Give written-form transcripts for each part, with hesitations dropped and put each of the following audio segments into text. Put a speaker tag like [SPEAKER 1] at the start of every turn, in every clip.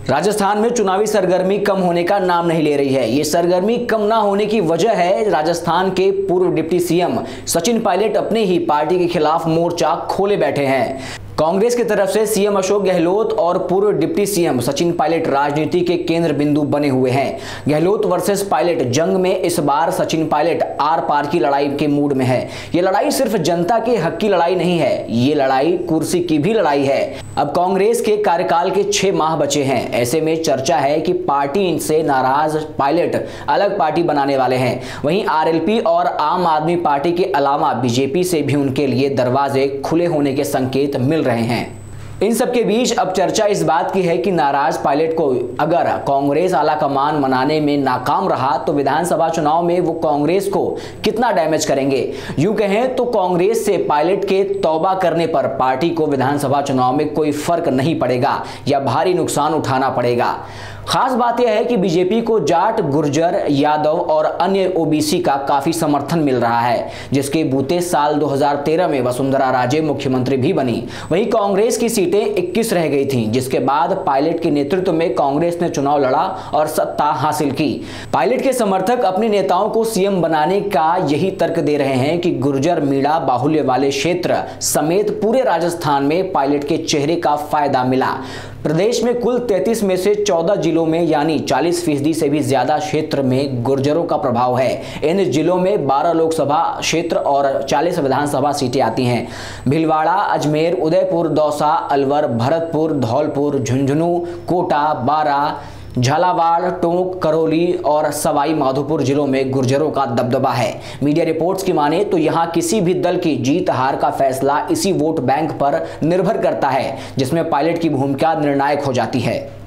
[SPEAKER 1] राजस्थान में चुनावी सरगर्मी कम होने का नाम नहीं ले रही है। ये सरगर्मी कम ना होने की वजह है राजस्थान के पूर्व डिप्टी सीएम सचिन पायलट अपने ही पार्टी के खिलाफ मोर्चा खोले बैठे हैं। कांग्रेस की तरफ से सीएम अशोक गहलोत और पूर्व डिप्टी सीएम सचिन पायलट राजनीति के केंद्र बिंदु बने हुए हैं। गहलोत वर्सेस पायलट जंग में इस बार सचिन पायलट आर पार की लड़ाई के मूड में है। ये लड़ाई सिर्फ जनता के हक की लड़ाई नहीं है, ये लड़ाई कुर्सी की भी लड़ाई है। अब कांग्रेस के कार्यकाल के 6 माह बचे हैं। ऐसे में चर्चा है कि पार्टी से नाराज पायलट अलग पार्टी बनाने वाले हैं। वहीं आरएलपी और आम आदमी पार्टी के अलावा बीजेपी से भी उनके लिए दरवाजे खुले होने के संकेत मिल रहे हैं। इन सब के बीच अब चर्चा इस बात की है कि नाराज पायलट को अगर कांग्रेस आला कमान मनाने में नाकाम रहा तो विधानसभा चुनाव में वो कांग्रेस को कितना डैमेज करेंगे। यूं कहें तो कांग्रेस से पायलट के तौबा करने पर पार्टी को विधानसभा चुनाव में कोई फर्क नहीं पड़ेगा या भारी नुकसान उठाना पड़ेगा। खास बात यह है कि बीजेपी को जाट, गुर्जर, यादव और अन्य ओबीसी का काफी समर्थन मिल रहा है, जिसके बूते साल 2013 में वसुंधरा राजे मुख्यमंत्री भी बनी। वहीं कांग्रेस की सीटें 21 रह गई थीं, जिसके बाद पायलट के नेतृत्व में कांग्रेस ने चुनाव लड़ा और सत्ता हासिल की। पायलट के समर्थक अपने नेताओं को सीएम बनाने का यही तर्क दे रहे हैं कि गुर्जर मीणा बाहुल्य वाले क्षेत्र समेत पूरे राजस्थान में पायलट के चेहरे का फायदा मिला। प्रदेश में कुल 33 में से 14 जिलों में यानी 40% से भी ज्यादा क्षेत्र में गुर्जरों का प्रभाव है। इन जिलों में 12 लोकसभा क्षेत्र और 40 विधानसभा सीटें आती हैं। भीलवाड़ा, अजमेर, उदयपुर, दौसा, अलवर, भरतपुर, धौलपुर, झुंझुनू, कोटा, बारा, झालावाड़, टोंक, करौली और सवाई माधोपुर जिलों में गुर्जरों का दबदबा है। मीडिया रिपोर्ट्स की माने तो यहां किसी भी दल की जीत हार का फैसला इसी वोट बैंक पर निर्भर करता है, जिसमें पायलट की भूमिका निर्णायक हो जाती है।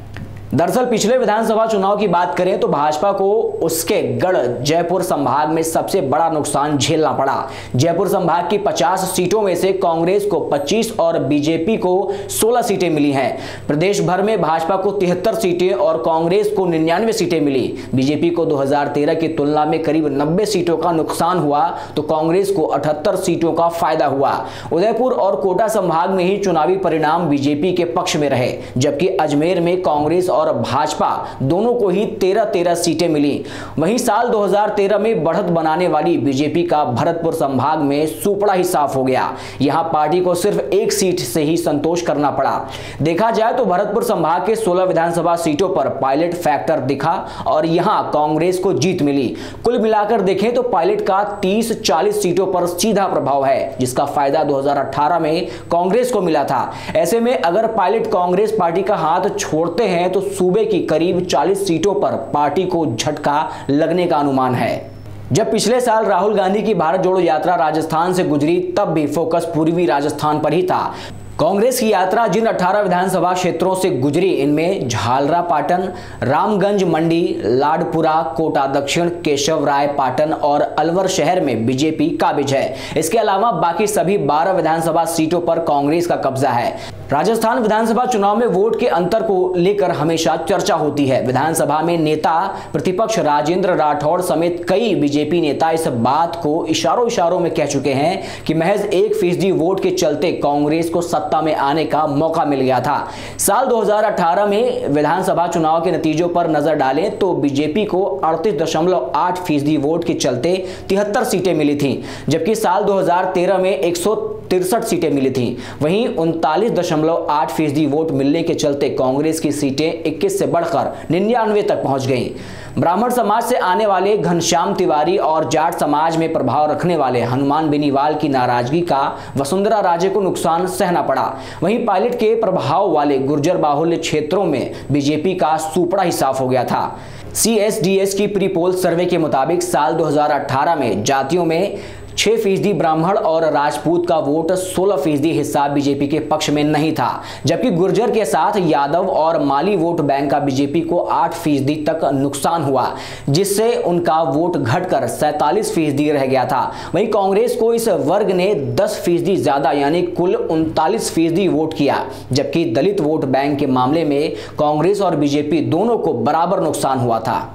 [SPEAKER 1] दरअसल पिछले विधानसभा चुनाव की बात करें तो भाजपा को उसके गढ़ जयपुर संभाग में सबसे बड़ा नुकसान झेलना पड़ा। जयपुर संभाग की 50 सीटों में से कांग्रेस को 25 और बीजेपी को 16 सीटें मिली हैं। प्रदेश भर में भाजपा को 73 सीटें और कांग्रेस को 99 सीटें मिली। बीजेपी को 2013 की तुलना में करीब 90 सीटों का नुकसान हुआ तो कांग्रेस को 78 सीटों का फायदा हुआ। उदयपुर और कोटा संभाग में ही चुनावी परिणाम बीजेपी के पक्ष में रहे, जबकि अजमेर में कांग्रेस और भाजपा दोनों को ही 13-13 सीटें मिली। वहीं साल 2013 में बढ़त बनाने वाली बीजेपी का भरतपुर संभाग में सुपड़ा ही साफ हो गया। यहां पार्टी को सिर्फ 1 सीट से ही संतोष करना पड़ा। देखा जाए तो भरतपुर संभाग के 16 विधानसभा सीटों पर पायलट फैक्टर दिखा और यहां कांग्रेस को जीत मिली। कुल मिलाकर देखें तो पायलट का 30-40 सीटों पर सीधा प्रभाव है, जिसका फायदा 2018 में कांग्रेस को मिला था। ऐसे में अगर पायलट कांग्रेस पार्टी का हाथ छोड़ते हैं तो सूबे की करीब 40 सीटों पर पार्टी को झटका लगने का अनुमान है। जब पिछले साल राहुल गांधी की भारत जोड़ो यात्रा राजस्थान से गुजरी तब भी फोकस पूर्वी राजस्थान पर ही था। कांग्रेस की यात्रा जिन 18 विधानसभा क्षेत्रों से गुजरी इनमें झालरा पाटन, रामगंज मंडी, लाडपुरा, कोटा दक्षिण, केशवराय पाटन और अलवर शहर में बीजेपी काबिज है। इसके अलावा बाकी सभी 12 विधानसभा सीटों पर कांग्रेस का कब्जा है। राजस्थान विधानसभा चुनाव में वोट के अंतर को लेकर हमेशा चर्चा होती है। विधानसभा में नेता प्रतिपक्ष राजेंद्र राठौड़ समेत कई बीजेपी नेता इस बात को इशारों में कह चुके हैं कि महज 1% वोट के चलते कांग्रेस को सत्ता में आने का मौका मिल गया था। साल 2018 में विधानसभा चुनाव के नतीजों पर नजर डालें तो बीजेपी को 38.8% वोट के चलते 73 सीटें मिली थीं, जबकि साल 2013 में 163 सीटें मिली थीं। वहीं 39.8% वोट मिलने के चलते कांग्रेस की सीटें 21 से बढ़कर 99 तक पहुंच गईं। ब्राह्मण समाज से आने वाले घनश्याम तिवारी और जाट समाज में प्रभाव रखने वाले हनुमान बेनीवाल की नाराजगी का वसुंधरा राजे को नुकसान सहना पड़ा। वहीं पायलट के प्रभाव वाले गुर्जर बाहुल्य क्षेत्रों में बीजेपी का सुपड़ा ही साफ हो गया था। CSDS की प्री पोल सर्वे के मुताबिक साल 2018 में जातियों में 6% ब्राह्मण और राजपूत का वोट 16% हिस्सा बीजेपी के पक्ष में नहीं था, जबकि गुर्जर के साथ यादव और माली वोट बैंक का बीजेपी को 8% तक नुकसान हुआ, जिससे उनका वोट घटकर 47% रह गया था। वहीं कांग्रेस को इस वर्ग ने 10% ज्यादा यानी कुल 39% वोट किया, जबकि दलित वोट बैंक के मामले में कांग्रेस और बीजेपी दोनों को बराबर नुकसान हुआ था।